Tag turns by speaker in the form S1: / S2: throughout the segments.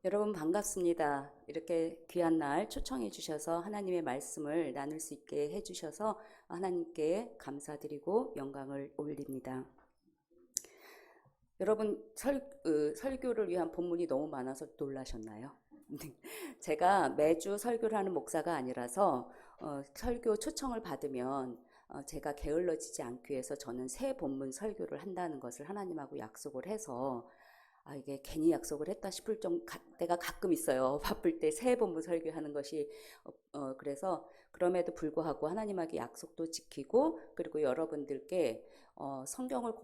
S1: 여러분 반갑습니다. 이렇게 귀한 날 초청해 주셔서 하나님의 말씀을 나눌 수 있게 해 주셔서 하나님께 감사드리고 영광을 올립니다. 여러분 설교를 위한 본문이 너무 많아서 놀라셨나요? 제가 매주 설교를 하는 목사가 아니라서 설교 초청을 받으면 제가 게을러지지 않기 위해서 저는 새 본문 설교를 한다는 것을 하나님하고 약속을 해서 이게 괜히 약속을 했다 싶을 때가 가끔 있어요. 바쁠 때 새 본문 설교하는 것이 그래서 그럼에도 불구하고 하나님에게 약속도 지키고 그리고 여러분들께 성경을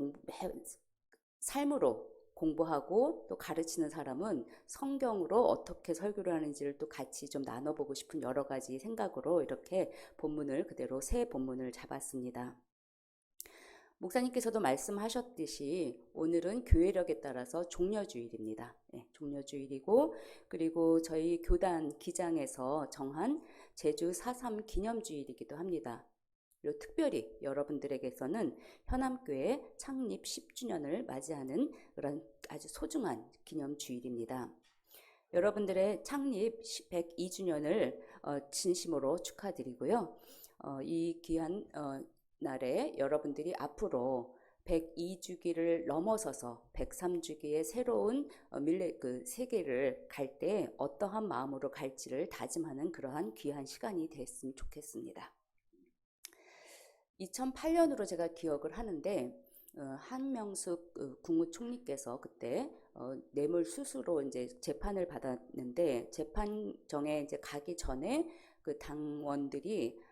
S1: 삶으로 공부하고 또 가르치는 사람은 성경으로 어떻게 설교를 하는지를 또 같이 좀 나눠보고 싶은 여러 가지 생각으로 이렇게 본문을 그대로 새 본문을 잡았습니다. 목사님께서도 말씀하셨듯이 오늘은 교회력에 따라서 종려주일입니다. 종려주일이고 그리고 저희 교단 기장에서 정한 제주 4.3 기념주일이기도 합니다. 그리고 특별히 여러분들에게서는 현암교회 창립 10주년을 맞이하는 그런 아주 소중한 기념주일입니다. 여러분들의 창립 102주년을 진심으로 축하드리고요. 이 귀한 날에 여러분들이 앞으로 102주기를 넘어서서 103주기의 새로운 세계를 갈 때 어떠한 마음으로 갈지를 다짐하는 그러한 귀한 시간이 됐으면 좋겠습니다. 2008년으로 제가 기억을 하는데 한명숙 국무총리께서 그때 뇌물수수로 이제 재판을 받았는데 재판정에 이제 가기 전에 그 당원들이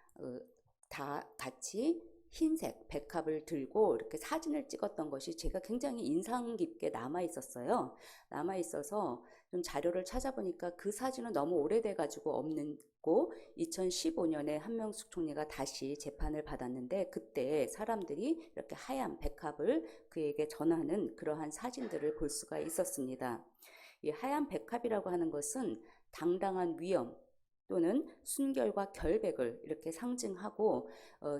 S1: 다 같이 흰색 백합을 들고 이렇게 사진을 찍었던 것이 제가 굉장히 인상 깊게 남아 있어서 좀 자료를 찾아보니까 그 사진은 너무 오래돼 가지고 없고 2015년에 한명숙 총리가 다시 재판을 받았는데 그때 사람들이 이렇게 하얀 백합을 그에게 전하는 그러한 사진들을 볼 수가 있었습니다. 이 하얀 백합이라고 하는 것은 당당한 위엄 또는 순결과 결백을 이렇게 상징하고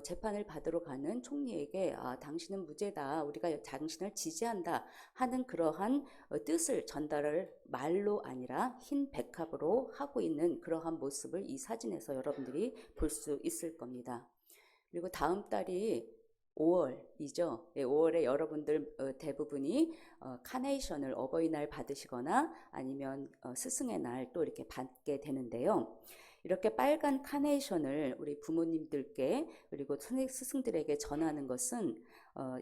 S1: 재판을 받으러 가는 총리에게 당신은 무죄다, 우리가 당신을 지지한다 하는 그러한 뜻을 전달을 말로 아니라 흰 백합으로 하고 있는 그러한 모습을 이 사진에서 여러분들이 볼 수 있을 겁니다. 그리고 다음 달이 5월이죠. 5월에 여러분들 대부분이 카네이션을 어버이날 받으시거나 아니면 스승의 날 또 이렇게 받게 되는데요. 이렇게 빨간 카네이션을 우리 부모님들께 그리고 스승들에게 전하는 것은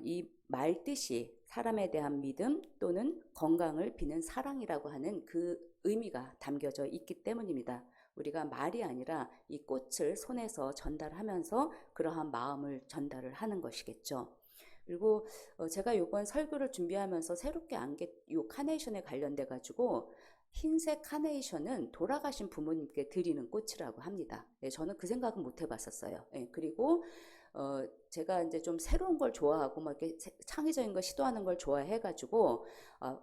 S1: 이 말뜻이 사람에 대한 믿음 또는 건강을 비는 사랑이라고 하는 그 의미가 담겨져 있기 때문입니다. 우리가 말이 아니라 이 꽃을 손에서 전달하면서 그러한 마음을 전달을 하는 것이겠죠. 그리고 제가 이번 설교를 준비하면서 새롭게 안 게 요 카네이션에 관련돼 가지고 흰색 카네이션은 돌아가신 부모님께 드리는 꽃이라고 합니다. 저는 그 생각은 못 해봤었어요. 그리고 제가 이제 좀 새로운 걸 좋아하고 막 이렇게 창의적인 걸 시도하는 걸 좋아해가지고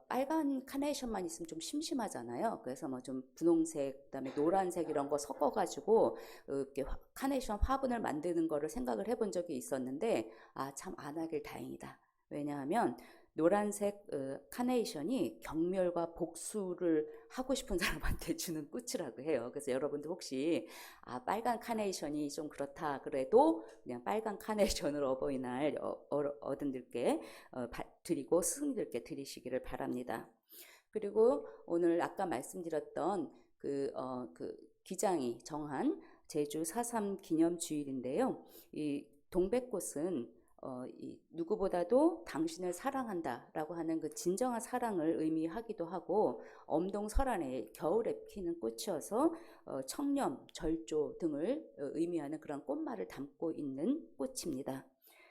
S1: 빨간 카네이션만 있으면 좀 심심하잖아요. 그래서 뭐 좀 분홍색, 그다음에 노란색 이런 거 섞어가지고 이렇게 카네이션 화분을 만드는 거를 생각을 해본 적이 있었는데 참 안 하길 다행이다. 왜냐하면 노란색 카네이션이 경멸과 복수를 하고 싶은 사람한테 주는 꽃이라고 해요. 그래서 여러분들 혹시 빨간 카네이션이 좀 그렇다 그래도 그냥 빨간 카네이션을 어버이날 어른들께 드리고 스승들께 드리시기를 바랍니다. 그리고 오늘 아까 말씀드렸던 그 기장이 정한 제주 4.3 기념주일인데요. 이 동백꽃은 이 누구보다도 당신을 사랑한다라고 하는 그 진정한 사랑을 의미하기도 하고 엄동설안에 겨울에 피는 꽃이어서 청렴, 절조 등을 의미하는 그런 꽃말을 담고 있는 꽃입니다.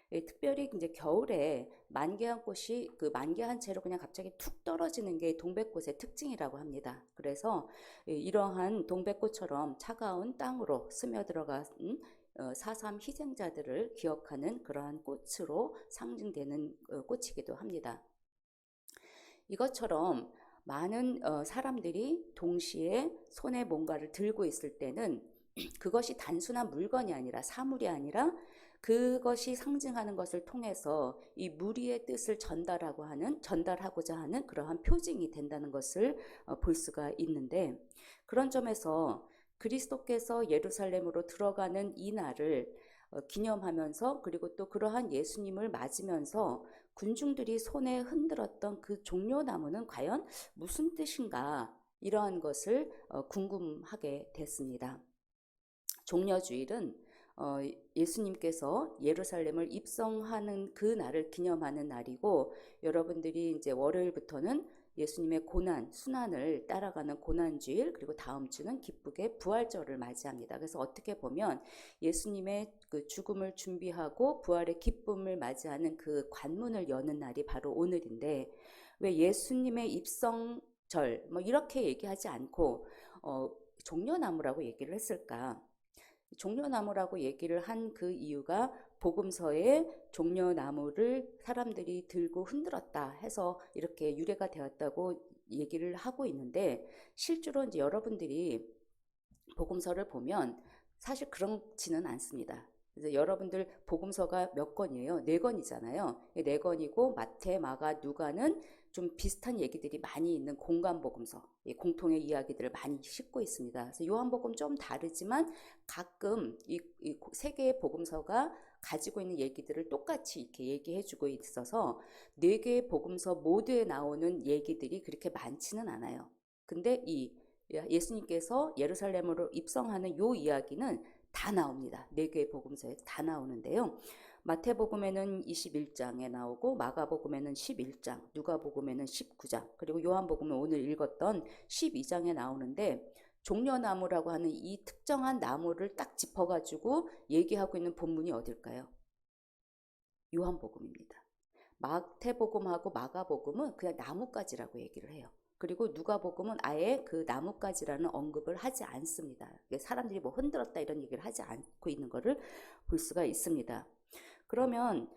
S1: 특별히 이제 겨울에 만개한 꽃이 만개한 채로 그냥 갑자기 툭 떨어지는 게 동백꽃의 특징이라고 합니다. 그래서 이러한 동백꽃처럼 차가운 땅으로 스며들어간 4.3 희생자들을 기억하는 그러한 꽃으로 상징되는 꽃이기도 합니다. 이것처럼 많은 사람들이 동시에 손에 뭔가를 들고 있을 때는 그것이 단순한 물건이 아니라 사물이 아니라 그것이 상징하는 것을 통해서 이 무리의 뜻을 전달하고자 하는 그러한 표징이 된다는 것을 볼 수가 있는데, 그런 점에서 그리스도께서 예루살렘으로 들어가는 이 날을 기념하면서, 그리고 또 그러한 예수님을 맞으면서 군중들이 손에 흔들었던 그 종려나무는 과연 무슨 뜻인가, 이러한 것을 궁금하게 됐습니다. 종려주일은 예수님께서 예루살렘을 입성하는 그 날을 기념하는 날이고, 여러분들이 이제 월요일부터는 예수님의 고난, 순환을 따라가는 고난주일, 그리고 다음 주는 기쁘게 부활절을 맞이합니다. 그래서 어떻게 보면 예수님의 그 죽음을 준비하고 부활의 기쁨을 맞이하는 그 관문을 여는 날이 바로 오늘인데, 왜 예수님의 입성절 뭐 이렇게 얘기하지 않고 종려나무라고 얘기를 했을까? 종려나무라고 얘기를 한 그 이유가 복음서에 종려나무를 사람들이 들고 흔들었다 해서 이렇게 유래가 되었다고 얘기를 하고 있는데, 실제로 이제 여러분들이 복음서를 보면 사실 그렇지는 않습니다. 그래서 여러분들 복음서가 몇 권이에요? 4권이잖아요. 4권이고 마태, 마가, 누가는 좀 비슷한 얘기들이 많이 있는 공간 복음서, 공통의 이야기들을 많이 싣고 있습니다. 그래서 요한복음 좀 다르지만 가끔 이 세 개의 복음서가 가지고 있는 얘기들을 똑같이 이렇게 얘기해주고 있어서 4개의 복음서 모두에 나오는 얘기들이 그렇게 많지는 않아요. 근데 이 예수님께서 예루살렘으로 입성하는 요 이야기는 다 나옵니다. 4개의 복음서에 다 나오는데요. 마태복음에는 21장에 나오고, 마가복음에는 11장, 누가복음에는 19장, 그리고 요한복음은 오늘 읽었던 12장에 나오는데, 종려나무라고 하는 이 특정한 나무를 딱 짚어가지고 얘기하고 있는 본문이 어딜까요? 요한복음입니다. 마태복음하고 마가복음은 그냥 나뭇가지라고 얘기를 해요. 그리고 누가복음은 아예 그 나뭇가지라는 언급을 하지 않습니다. 사람들이 뭐 흔들었다 이런 얘기를 하지 않고 있는 것을 볼 수가 있습니다. 그러면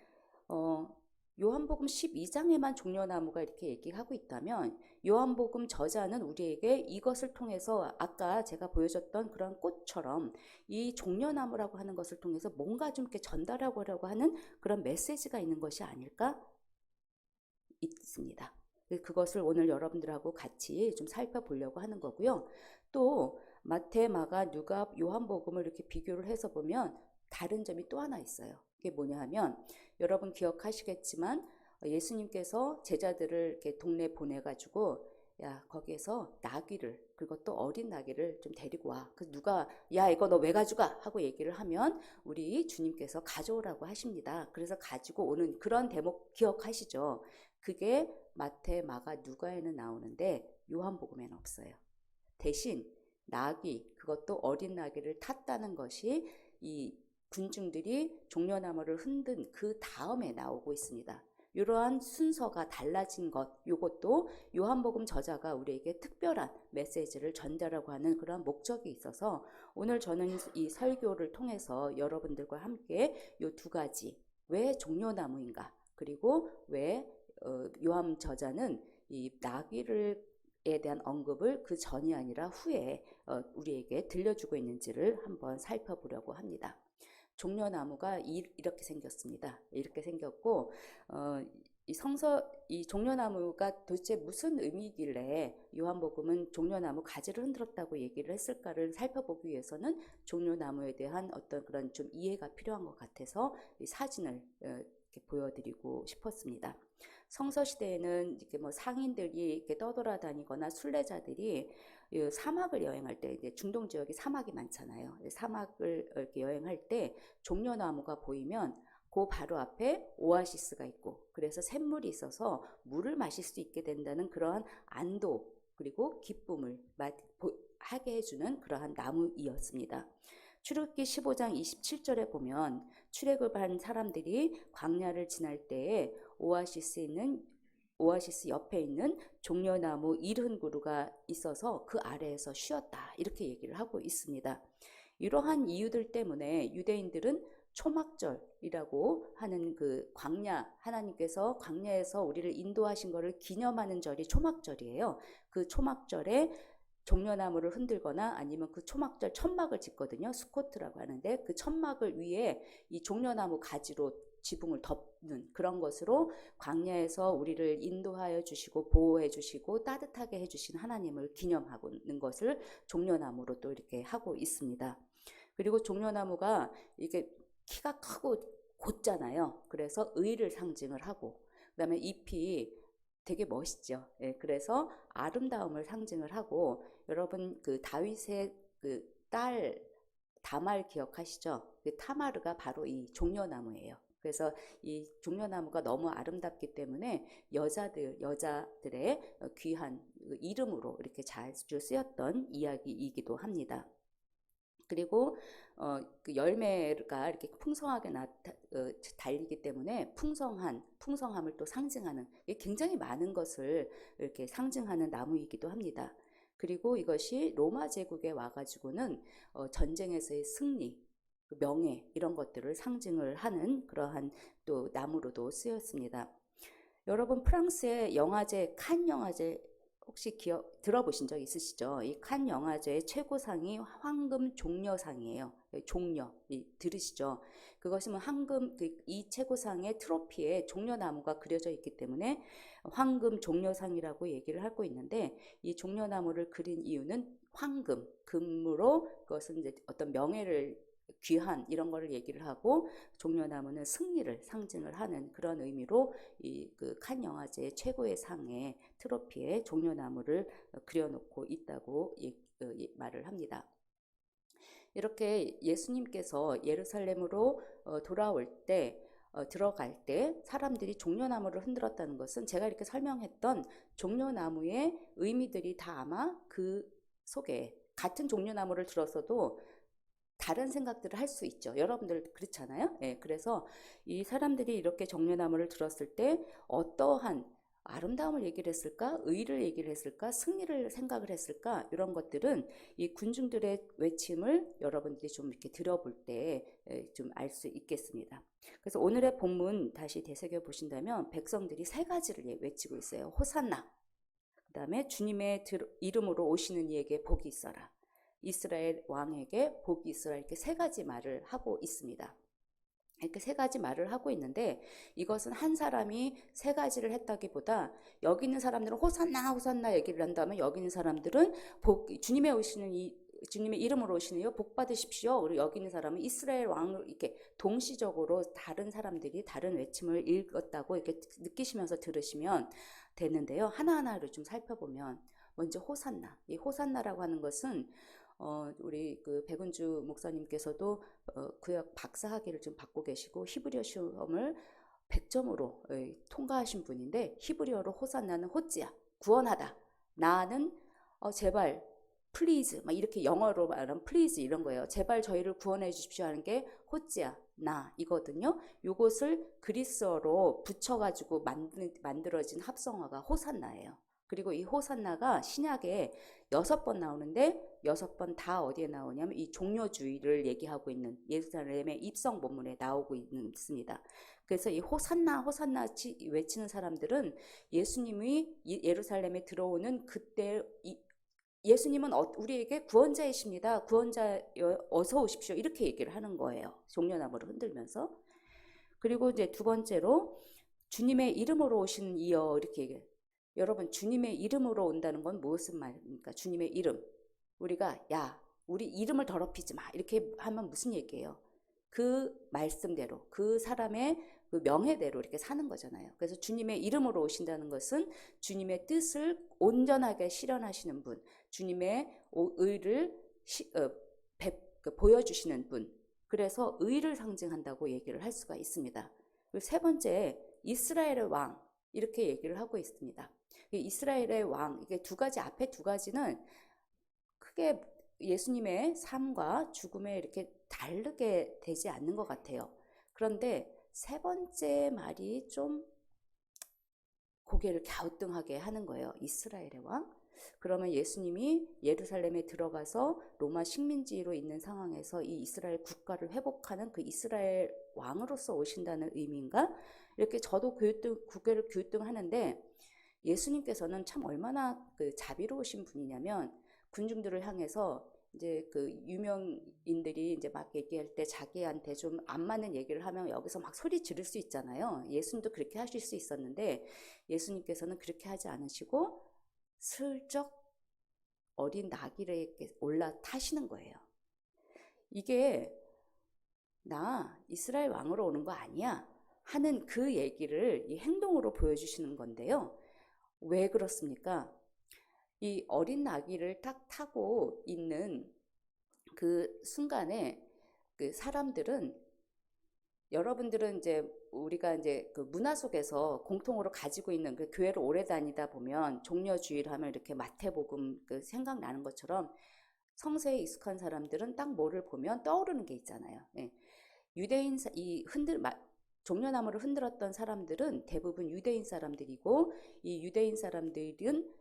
S1: 요한복음 12장에만 종려나무가 이렇게 얘기하고 있다면, 요한복음 저자는 우리에게 이것을 통해서 아까 제가 보여줬던 그런 꽃처럼 이 종려나무라고 하는 것을 통해서 뭔가 좀 이렇게 전달하려고 하는 그런 메시지가 있는 것이 아닐까 있습니다. 그것을 오늘 여러분들하고 같이 좀 살펴보려고 하는 거고요. 또 마태, 마가, 누가, 요한복음을 이렇게 비교를 해서 보면 다른 점이 또 하나 있어요. 그게 뭐냐 하면, 여러분 기억하시겠지만 예수님께서 제자들을 이렇게 동네 보내가지고, 야, 거기에서 나귀를, 그리고 또 어린 나귀를 좀 데리고 와. 그래서 누가, 야, 이거 너 왜 가져가? 하고 얘기를 하면 우리 주님께서 가져오라고 하십니다. 그래서 가지고 오는 그런 대목 기억하시죠? 그게 마태, 마가, 누가에는 나오는데 요한복음에는 없어요. 대신 나귀, 그것도 어린 나귀를 탔다는 것이 이 군중들이 종려나무를 흔든 그 다음에 나오고 있습니다. 이러한 순서가 달라진 것, 이것도 요한복음 저자가 우리에게 특별한 메시지를 전달하고 하는 그런 목적이 있어서, 오늘 저는 이 설교를 통해서 여러분들과 함께 이 2가지, 왜 종려나무인가, 그리고 왜 요한 저자는 이 나귀를 에 대한 언급을 그 전이 아니라 후에 우리에게 들려주고 있는지를 한번 살펴보려고 합니다. 종려나무가 이렇게 생겼습니다. 이렇게 생겼고, 이 종려나무가 도대체 무슨 의미길래 요한복음은 종려나무 가지를 흔들었다고 얘기를 했을까를 살펴보기 위해서는 종려나무에 대한 어떤 그런 좀 이해가 필요한 것 같아서 이 사진을 이렇게 보여드리고 싶었습니다. 성서시대에는 이렇게 뭐 상인들이 이렇게 떠돌아다니거나 순례자들이 사막을 여행할 때, 이제 중동 지역이 사막이 많잖아요. 사막을 이렇게 여행할 때 종려나무가 보이면 그 바로 앞에 오아시스가 있고, 그래서 샘물이 있어서 물을 마실 수 있게 된다는 그러한 안도, 그리고 기쁨을 하게 해주는 그러한 나무이었습니다. 출애굽기 15장 27절에 보면 출애굽을 한 사람들이 광야를 지날 때에 오아시스 옆에 있는 종려나무 1흔그루가 있어서 그 아래에서 쉬었다, 이렇게 얘기를 하고 있습니다. 이러한 이유들 때문에 유대인들은 초막절이라고 하는 그 하나님께서 광야에서 우리를 인도하신 것을 기념하는 절이 초막절이에요. 그 초막절에 종려나무를 흔들거나 아니면 그 초막절 천막을 짓거든요. 수코트라고 하는데 그 천막을 위에 이 종려나무 가지로 지붕을 덮는 그런 것으로 광야에서 우리를 인도하여 주시고 보호해 주시고 따뜻하게 해주신 하나님을 기념하는 것을 종려나무로 또 이렇게 하고 있습니다. 그리고 종려나무가 이게 키가 크고 곧잖아요. 그래서 의를 상징을 하고, 그다음에 잎이 되게 멋있죠. 예, 그래서 아름다움을 상징을 하고, 여러분 그 다윗의 그 딸 다말 기억하시죠? 그 타마르가 바로 이 종려나무예요. 그래서 이 종려나무가 너무 아름답기 때문에 여자들의 귀한 이름으로 이렇게 자주 쓰였던 이야기이기도 합니다. 그리고 그 열매가 이렇게 풍성하게 달리기 때문에 풍성함을 또 상징하는, 굉장히 많은 것을 이렇게 상징하는 나무이기도 합니다. 그리고 이것이 로마 제국에 와가지고는 전쟁에서의 승리, 명예 이런 것들을 상징을 하는 그러한 또 나무로도 쓰였습니다. 여러분 프랑스의 영화제 칸 영화제 혹시 들어보신 적 있으시죠? 이 칸 영화제의 최고상이 황금 종려상이에요. 종려 들으시죠? 그것이 뭐 황금 이 최고상의 트로피에 종려나무가 그려져 있기 때문에 황금 종려상이라고 얘기를 하고 있는데, 이 종려나무를 그린 이유는 금으로 그것은 이제 어떤 명예를 귀한 이런 거를 얘기를 하고, 종려나무는 승리를 상징을 하는 그런 의미로 이 그 칸 영화제의 최고의 상의 트로피에 종려나무를 그려놓고 있다고 말을 합니다. 이렇게 예수님께서 예루살렘으로 들어갈 때 사람들이 종려나무를 흔들었다는 것은 제가 이렇게 설명했던 종려나무의 의미들이 다 아마 그 속에, 같은 종려나무를 들었어도 다른 생각들을 할 수 있죠. 여러분들 그렇잖아요. 네, 그래서 이 사람들이 이렇게 종려나무를 들었을 때 어떠한 아름다움을 얘기를 했을까? 의를 얘기를 했을까? 승리를 생각을 했을까? 이런 것들은 이 군중들의 외침을 여러분들이 좀 이렇게 들어볼 때 좀 알 수 있겠습니다. 그래서 오늘의 본문 다시 되새겨 보신다면 백성들이 세 가지를 외치고 있어요. 호산나, 그 다음에 주님의 이름으로 오시는 이에게 복이 있어라, 이스라엘 왕에게 복이 있어라, 이렇게 세 가지 말을 하고 있습니다. 이렇게 세 가지 말을 하고 있는데, 이것은 한 사람이 세 가지를 했다기보다 여기 있는 사람들은 호산나 호산나 얘기를 한다면, 여기 있는 사람들은 주님의 이름으로 오시는 이요 복 받으십시오. 그리고 여기 있는 사람은 이스라엘 왕을, 이렇게 동시적으로 다른 사람들이 다른 외침을 읽었다고 이렇게 느끼시면서 들으시면 되는데요. 하나하나를 좀 살펴보면, 먼저 호산나. 이 호산나라고 하는 것은 우리 그 백은주 목사님께서도 구약 박사학위를 좀 받고 계시고 히브리어 시험을 100점으로 통과하신 분인데, 히브리어로 호산나는 호찌야, 구원하다. 나는 제발 플리즈, 막 이렇게 영어로 말하면 플리즈 이런 거예요. 제발 저희를 구원해 주십시오 하는 게 호찌야, 나 이거든요. 요것을 그리스어로 붙여가지고 만들어진 합성어가 호산나예요. 그리고 이 호산나가 신약에 6번 나오는데 6번 다 어디에 나오냐면 이 종려주의를 얘기하고 있는 예루살렘의 입성 본문에 나오고 있습니다. 그래서 이 호산나 호산나 외치는 사람들은 예수님이 예루살렘에 들어오는 그때 예수님은 우리에게 구원자이십니다. 구원자 어서 오십시오. 이렇게 얘기를 하는 거예요. 종려나무를 흔들면서. 그리고 이제 두 번째로 주님의 이름으로 오시는 이여, 이렇게 얘기해요. 여러분, 주님의 이름으로 온다는 건 무슨 말입니까? 주님의 이름. 우리가 우리 이름을 더럽히지 마, 이렇게 하면 무슨 얘기예요? 그 말씀대로, 그 사람의 그 명예대로 이렇게 사는 거잖아요. 그래서 주님의 이름으로 오신다는 것은 주님의 뜻을 온전하게 실현하시는 분, 주님의 의를 보여주시는 분, 그래서 의를 상징한다고 얘기를 할 수가 있습니다. 그리고 세 번째, 이스라엘의 왕, 이렇게 얘기를 하고 있습니다. 이스라엘의 왕, 이게 앞에 두 가지는 크게 예수님의 삶과 죽음에 이렇게 다르게 되지 않는 것 같아요. 그런데 세 번째 말이 좀 고개를 갸우뚱하게 하는 거예요. 이스라엘의 왕. 그러면 예수님이 예루살렘에 들어가서 로마 식민지로 있는 상황에서 이 이스라엘 국가를 회복하는 그 이스라엘 왕으로서 오신다는 의미인가? 이렇게 저도 고개를 갸우뚱하는데, 예수님께서는 참 얼마나 그 자비로우신 분이냐면, 군중들을 향해서 이제 그 유명인들이 이제 막 얘기할 때 자기한테 좀 안 맞는 얘기를 하면 여기서 막 소리 지를 수 있잖아요. 예수님도 그렇게 하실 수 있었는데 예수님께서는 그렇게 하지 않으시고 슬쩍 어린 나귀를 올라타시는 거예요. 이게 나 이스라엘 왕으로 오는 거 아니야 하는 그 얘기를 이 행동으로 보여주시는 건데요. 왜 그렇습니까? 이 어린 나귀를 딱 타고 있는 그 순간에 그 사람들은, 여러분들은 이제 우리가 이제 그 문화 속에서 공통으로 가지고 있는 그 교회를 오래 다니다 보면 종려주일 하면 이렇게 마태복음 그 생각나는 것처럼 성서에 익숙한 사람들은 딱 뭐를 보면 떠오르는 게 있잖아요. 예. 유대인 이 종려나무를 흔들었던 사람들은 대부분 유대인 사람들이고, 이 유대인 사람들은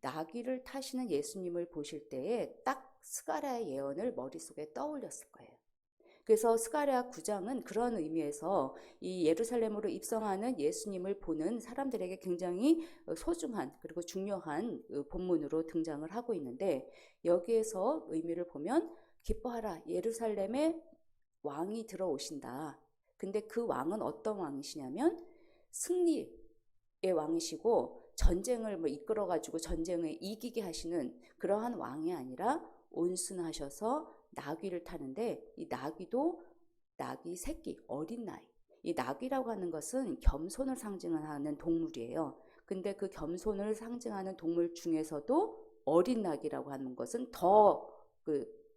S1: 나귀를 타시는 예수님을 보실 때에 딱 스가랴의 예언을 머릿속에 떠올렸을 거예요. 그래서 스가랴 9장은 그런 의미에서 이 예루살렘으로 입성하는 예수님을 보는 사람들에게 굉장히 소중한 그리고 중요한 본문으로 등장을 하고 있는데, 여기에서 의미를 보면 기뻐하라, 예루살렘에 왕이 들어오신다. 근데 그 왕은 어떤 왕이시냐면 승리의 왕이시고 전쟁을 이끌어가지고 전쟁을 이기게 하시는 그러한 왕이 아니라 온순하셔서 나귀를 타는데, 이 나귀도 나귀 새끼, 어린 나이. 이 나귀라고 하는 것은 겸손을 상징하는 동물이에요. 근데 그 겸손을 상징하는 동물 중에서도 어린 나귀라고 하는 것은 더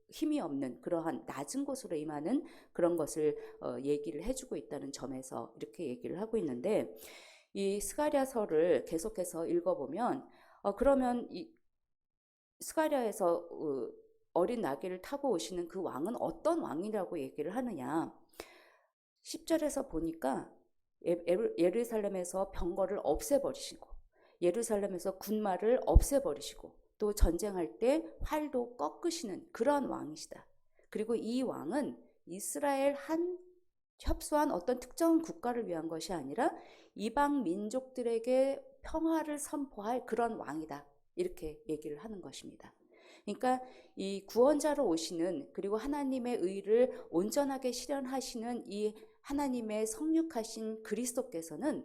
S1: 힘이 없는 그러한 낮은 곳으로 임하는 그런 것을 얘기를 해주고 있다는 점에서 이렇게 얘기를 하고 있는데, 이 스가랴서를 계속해서 읽어보면 그러면 이 스가랴에서 어린 나귀를 타고 오시는 그 왕은 어떤 왕이라고 얘기를 하느냐. 10절에서 보니까 예루살렘에서 병거를 없애버리시고, 예루살렘에서 군마를 없애버리시고, 또 전쟁할 때 활도 꺾으시는 그런 왕이시다. 그리고 이 왕은 이스라엘 한 협소한 어떤 특정 국가를 위한 것이 아니라 이방 민족들에게 평화를 선포할 그런 왕이다. 이렇게 얘기를 하는 것입니다. 그러니까 이 구원자로 오시는, 그리고 하나님의 의를 온전하게 실현하시는 이 하나님의 성육하신 그리스도께서는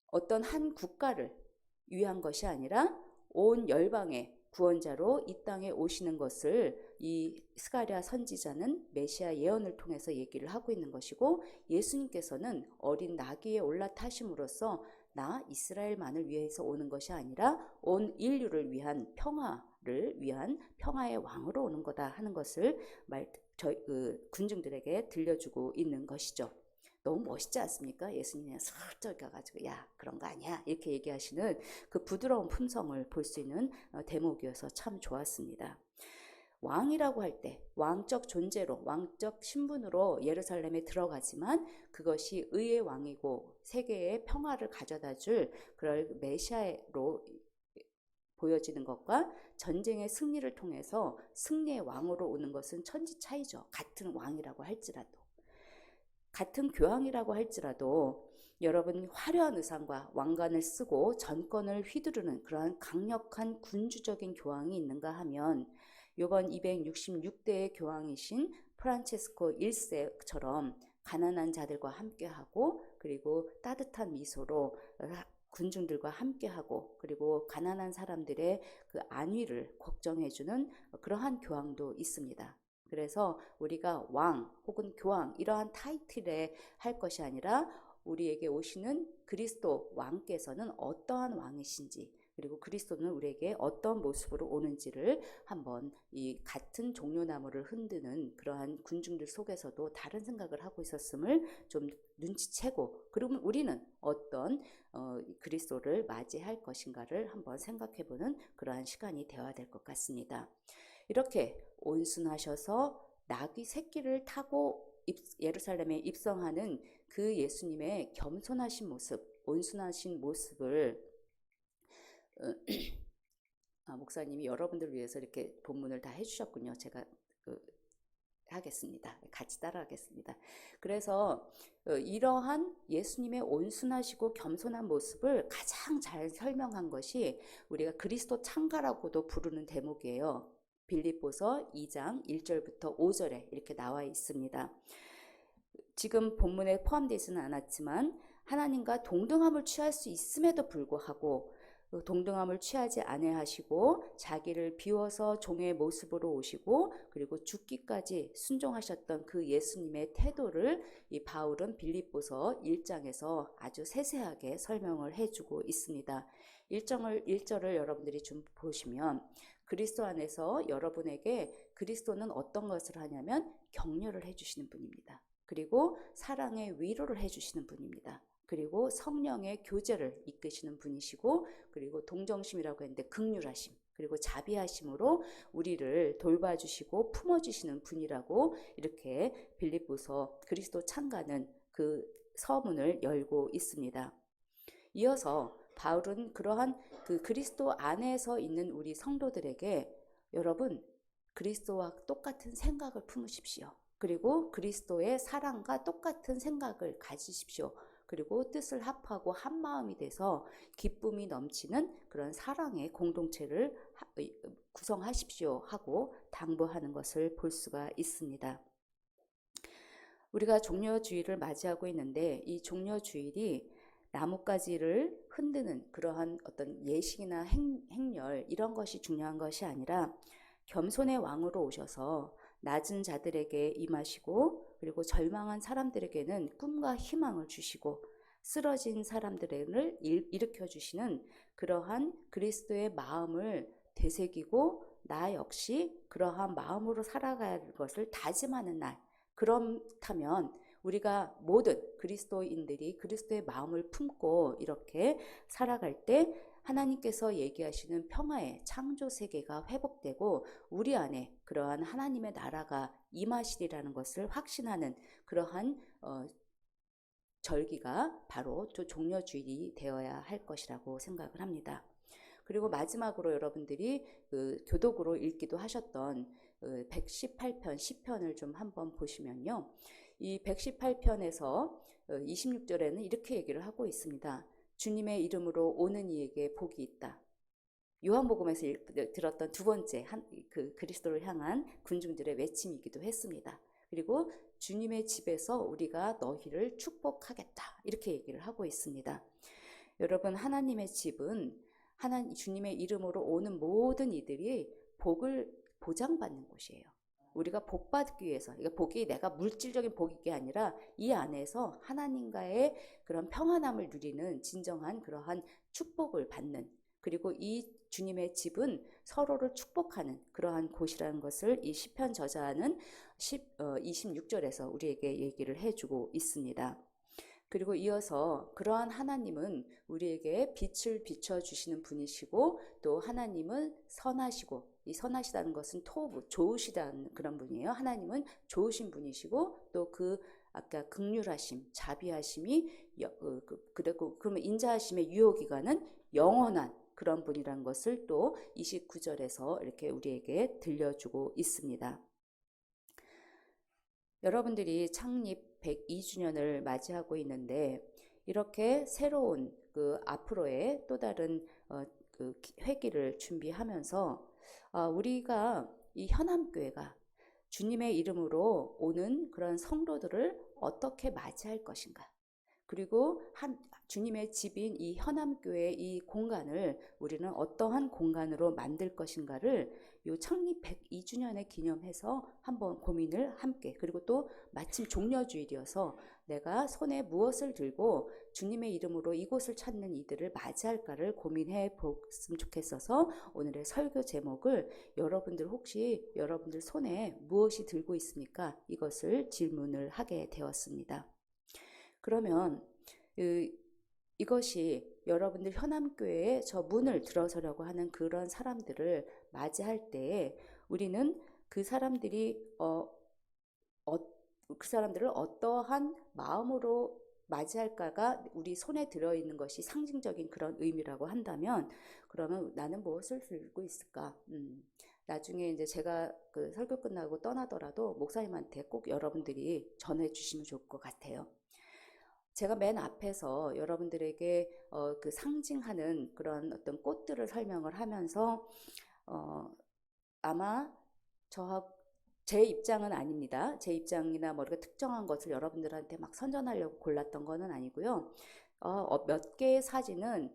S1: 어떤 한 국가를 위한 것이 아니라 온 열방의 구원자로 이 땅에 오시는 것을 이 스가랴 선지자는 메시아 예언을 통해서 얘기를 하고 있는 것이고, 예수님께서는 어린 나귀에 올라타심으로써 나 이스라엘만을 위해서 오는 것이 아니라 온 인류를 위한 평화를 위한 평화의 왕으로 오는 거다 하는 것을 저희 군중들에게 들려주고 있는 것이죠. 너무 멋있지 않습니까? 예수님이 슬쩍 가가지고 야 그런 거 아니야 이렇게 얘기하시는 그 부드러운 품성을 볼 수 있는 대목이어서 참 좋았습니다. 왕이라고 할 때 왕적 존재로, 왕적 신분으로 예루살렘에 들어가지만 그것이 의의 왕이고 세계의 평화를 가져다 줄 그럴 메시아로 보여지는 것과 전쟁의 승리를 통해서 승리의 왕으로 오는 것은 천지 차이죠. 같은 왕이라고 할지라도, 같은 교황이라고 할지라도 여러분 화려한 의상과 왕관을 쓰고 전권을 휘두르는 그러한 강력한 군주적인 교황이 있는가 하면 이번 266대의 교황이신 프란체스코 1세처럼 가난한 자들과 함께하고, 그리고 따뜻한 미소로 군중들과 함께하고, 그리고 가난한 사람들의 그 안위를 걱정해주는 그러한 교황도 있습니다. 그래서 우리가 왕 혹은 교황 이러한 타이틀에 할 것이 아니라 우리에게 오시는 그리스도 왕께서는 어떠한 왕이신지, 그리고 그리스도는 우리에게 어떤 모습으로 오는지를 한번 이 같은 종려나무를 흔드는 그러한 군중들 속에서도 다른 생각을 하고 있었음을 좀 눈치채고, 그러면 우리는 어떤 그리스도를 맞이할 것인가를 한번 생각해보는 그러한 시간이 되어야 될 것 같습니다. 이렇게 온순하셔서 나귀 새끼를 타고 예루살렘에 입성하는 그 예수님의 겸손하신 모습, 온순하신 모습을 목사님이 여러분들 위해서 이렇게 본문을 다 해주셨군요. 제가 하겠습니다. 같이 따라하겠습니다. 그래서 이러한 예수님의 온순하시고 겸손한 모습을 가장 잘 설명한 것이 우리가 그리스도 창가라고도 부르는 대목이에요. 빌립보서 2장 1절부터 5절에 이렇게 나와 있습니다. 지금 본문에 포함되지는 않았지만 하나님과 동등함을 취할 수 있음에도 불구하고 동등함을 취하지 아니하시고 자기를 비워서 종의 모습으로 오시고 그리고 죽기까지 순종하셨던 그 예수님의 태도를 이 바울은 빌립보서 1장에서 아주 세세하게 설명을 해주고 있습니다. 1절을 여러분들이 좀 보시면 그리스도 안에서 여러분에게 그리스도는 어떤 것을 하냐면 격려를 해주시는 분입니다. 그리고 사랑의 위로를 해주시는 분입니다. 그리고 성령의 교제를 이끄시는 분이시고 그리고 동정심이라고 했는데 긍휼하심 그리고 자비하심으로 우리를 돌봐주시고 품어주시는 분이라고 이렇게 빌립보서 그리스도 창가는 그 서문을 열고 있습니다. 이어서 바울은 그러한 그 그리스도 안에서 있는 우리 성도들에게 여러분 그리스도와 똑같은 생각을 품으십시오. 그리고 그리스도의 사랑과 똑같은 생각을 가지십시오. 그리고 뜻을 합하고 한 마음이 돼서 기쁨이 넘치는 그런 사랑의 공동체를 구성하십시오 하고 당부하는 것을 볼 수가 있습니다. 우리가 종려주일을 맞이하고 있는데 이 종려주일이 나뭇가지를 흔드는 그러한 어떤 예식이나 행렬 이런 것이 중요한 것이 아니라 겸손의 왕으로 오셔서 낮은 자들에게 임하시고 그리고 절망한 사람들에게는 꿈과 희망을 주시고 쓰러진 사람들을 일으켜 주시는 그러한 그리스도의 마음을 되새기고 나 역시 그러한 마음으로 살아갈 것을 다짐하는 날. 그렇다면 우리가 모든 그리스도인들이 그리스도의 마음을 품고 이렇게 살아갈 때 하나님께서 얘기하시는 평화의 창조 세계가 회복되고 우리 안에 그러한 하나님의 나라가 임하시리라는 것을 확신하는 그러한 절기가 바로 종려주일이 되어야 할 것이라고 생각을 합니다. 그리고 마지막으로 여러분들이 교독으로 읽기도 하셨던 118편 시편을 좀 한번 보시면요. 이 118편에서 26절에는 이렇게 얘기를 하고 있습니다. 주님의 이름으로 오는 이에게 복이 있다. 요한복음에서 들었던 두 번째 그 그리스도를 향한 군중들의 외침이기도 했습니다. 그리고 주님의 집에서 우리가 너희를 축복하겠다. 이렇게 얘기를 하고 있습니다. 여러분 하나님의 집은 주님의 이름으로 오는 모든 이들이 복을 보장받는 곳이에요. 우리가 복 받기 위해서, 이거 복이 내가 물질적인 복이 아니라 이 안에서 하나님과의 그런 평안함을 누리는 진정한 그러한 축복을 받는, 그리고 이 주님의 집은 서로를 축복하는 그러한 곳이라는 것을 이 시편 저자는 26절에서 우리에게 얘기를 해주고 있습니다. 그리고 이어서 그러한 하나님은 우리에게 빛을 비춰주시는 분이시고 또 하나님은 선하시고 이 선하시다는 것은 토부 좋으시다는 그런 분이에요. 하나님은 좋으신 분이시고 또 그 아까 긍휼하심, 자비하심이 그리고 그러면 인자하심의 유효기간은 영원한 그런 분이라는 것을 또 29절에서 이렇게 우리에게 들려주고 있습니다. 여러분들이 창립 102주년을 맞이하고 있는데 이렇게 새로운 그 앞으로의 또 다른 그 회기를 준비하면서 우리가 이 현암교회가 주님의 이름으로 오는 그런 성도들을 어떻게 맞이할 것인가, 그리고 주님의 집인 이 현암교회의 이 공간을 우리는 어떠한 공간으로 만들 것인가를 요 창립 102주년에 기념해서 한번 고민을 함께, 그리고 또 마침 종려주일이어서 내가 손에 무엇을 들고 주님의 이름으로 이곳을 찾는 이들을 맞이할까를 고민해 보았으면 좋겠어서 오늘의 설교 제목을 여러분들 혹시 여러분들 손에 무엇이 들고 있습니까? 이것을 질문을 하게 되었습니다. 그러면 이것이 여러분들 현암교회에 저 문을 들어서려고 하는 그런 사람들을 맞이할 때 우리는 그 사람들을 어떠한 마음으로 맞이할까가 우리 손에 들어있는 것이 상징적인 그런 의미라고 한다면 그러면 나는 무엇을 들고 있을까? 나중에 이제 제가 그 설교 끝나고 떠나더라도 목사님한테 꼭 여러분들이 전해 주시면 좋을 것 같아요. 제가 맨 앞에서 여러분들에게 그 상징하는 그런 어떤 꽃들을 설명을 하면서 아마 제 입장은 아닙니다. 제 입장이나 뭐 이렇게 특정한 것을 여러분들한테 막 선전하려고 골랐던 거는 아니고요. 몇 개의 사진은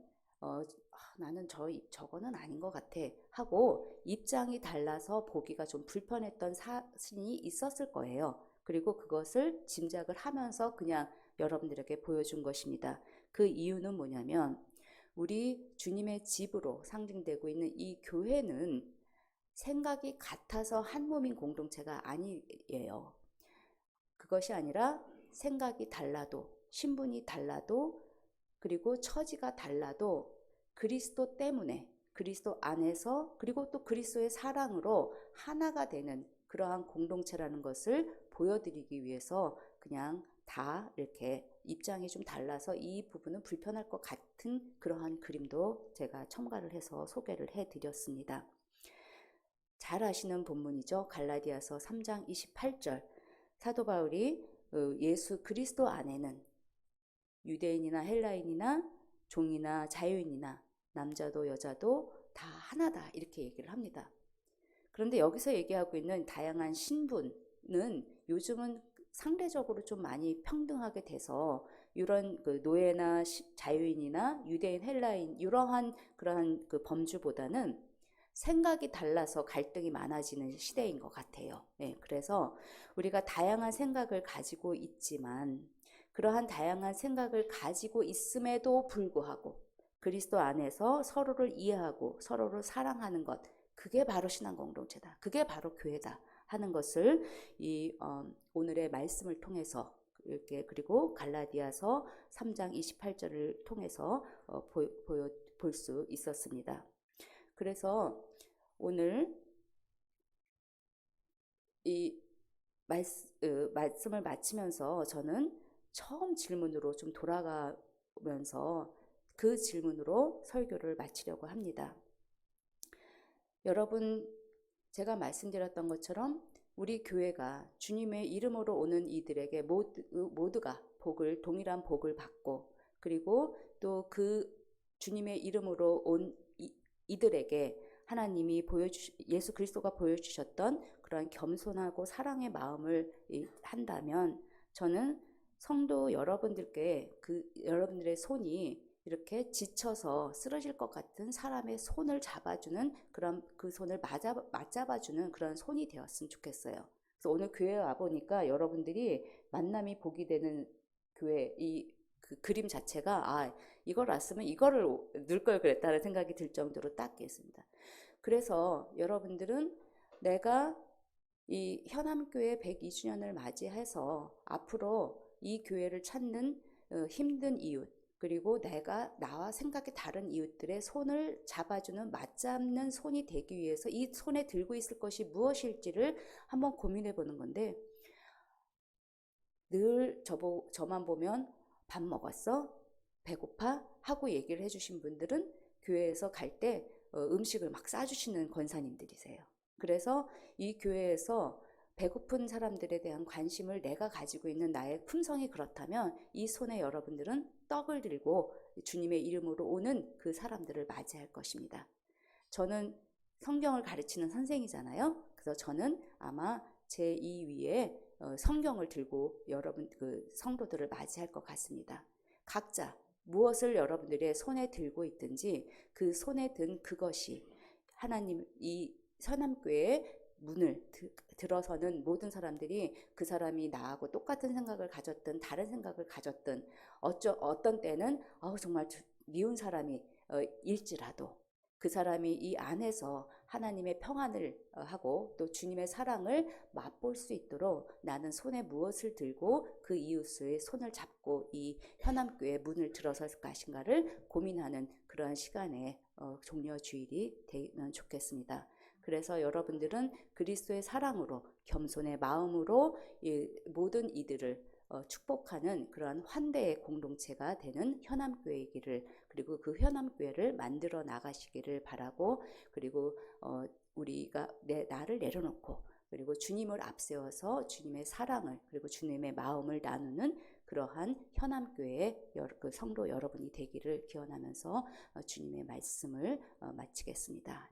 S1: 나는 저거는 아닌 것 같아 하고 입장이 달라서 보기가 좀 불편했던 사진이 있었을 거예요. 그리고 그것을 짐작을 하면서 그냥 여러분들에게 보여준 것입니다. 그 이유는 뭐냐면 우리 주님의 집으로 상징되고 있는 이 교회는 생각이 같아서 한 몸인 공동체가 아니에요. 그것이 아니라 생각이 달라도, 신분이 달라도, 그리고 처지가 달라도 그리스도 때문에, 그리스도 안에서, 그리고 또 그리스도의 사랑으로 하나가 되는 그러한 공동체라는 것을 보여드리기 위해서 그냥 다 이렇게 입장이 좀 달라서 이 부분은 불편할 것 같은 그러한 그림도 제가 첨가를 해서 소개를 해드렸습니다. 잘 아시는 본문이죠. 갈라디아서 3장 28절. 사도 바울이 예수 그리스도 안에는 유대인이나 헬라인이나 종이나 자유인이나 남자도 여자도 다 하나다 이렇게 얘기를 합니다. 그런데 여기서 얘기하고 있는 다양한 신분은 요즘은 상대적으로 좀 많이 평등하게 돼서 이런 그 노예나 자유인이나 유대인, 헬라인 이러한 그러한 그 범주보다는 생각이 달라서 갈등이 많아지는 시대인 것 같아요. 네, 그래서 우리가 다양한 생각을 가지고 있지만 그러한 다양한 생각을 가지고 있음에도 불구하고 그리스도 안에서 서로를 이해하고 서로를 사랑하는 것, 그게 바로 신앙 공동체다. 그게 바로 교회다 하는 것을 오늘의 말씀을 통해서 이렇게 그리고 갈라디아서 3장 28절을 통해서 볼 수 있었습니다. 그래서 오늘 이 말씀을 마치면서 저는 처음 질문으로 좀 돌아가면서 그 질문으로 설교를 마치려고 합니다. 여러분, 제가 말씀드렸던 것처럼 우리 교회가 주님의 이름으로 오는 이들에게 모두가 동일한 복을 받고 그리고 또 그 주님의 이름으로 온 이들에게 하나님이 예수 그리스도가 보여주셨던 그러한 겸손하고 사랑의 마음을 한다면 저는 성도 여러분들께 여러분들의 손이 이렇게 지쳐서 쓰러질 것 같은 사람의 손을 잡아주는 그 손을 맞잡아주는 그런 손이 되었으면 좋겠어요. 그래서 오늘 교회에 와보니까 여러분들이 만남이 복이 되는 교회 그 그림 자체가 이걸 왔으면 이거를 넣을 걸 그랬다는 생각이 들 정도로 딱 있습니다. 그래서 여러분들은 내가 이 현암교회 102주년을 맞이해서 앞으로 이 교회를 찾는 힘든 이웃 그리고 나와 생각이 다른 이웃들의 손을 잡아주는 맞잡는 손이 되기 위해서 이 손에 들고 있을 것이 무엇일지를 한번 고민해 보는 건데 늘 저만 보면 밥 먹었어? 배고파? 하고 얘기를 해주신 분들은 교회에서 갈 때 음식을 막 싸주시는 권사님들이세요. 그래서 이 교회에서 배고픈 사람들에 대한 관심을 내가 가지고 있는 나의 품성이 그렇다면 이 손에 여러분들은 떡을 들고 주님의 이름으로 오는 그 사람들을 맞이할 것입니다. 저는 성경을 가르치는 선생이잖아요. 그래서 저는 아마 제 2위에 성경을 들고 여러분 그 성도들을 맞이할 것 같습니다. 각자 무엇을 여러분들의 손에 들고 있든지 그 손에 든 그것이 하나님 이 선함교회의 문을 들어서는 모든 사람들이 그 사람이 나하고 똑같은 생각을 가졌든 다른 생각을 가졌든 어떤 때는 정말 미운 사람이 일지라도 그 사람이 이 안에서 하나님의 평안을 하고 또 주님의 사랑을 맛볼 수 있도록 나는 손에 무엇을 들고 그 이웃의 손을 잡고 이 현암교회 문을 들어설 것인가를 고민하는 그러한 시간에 종려 주일이 되면 좋겠습니다. 그래서 여러분들은 그리스도의 사랑으로 겸손의 마음으로 모든 이들을 축복하는 그러한 환대의 공동체가 되는 현암교회이기를 그리고 그 현암교회를 만들어 나가시기를 바라고 그리고 우리가 나를 내려놓고 그리고 주님을 앞세워서 주님의 사랑을 그리고 주님의 마음을 나누는 그러한 현암교회 그 성도 여러분이 되기를 기원하면서 주님의 말씀을 마치겠습니다.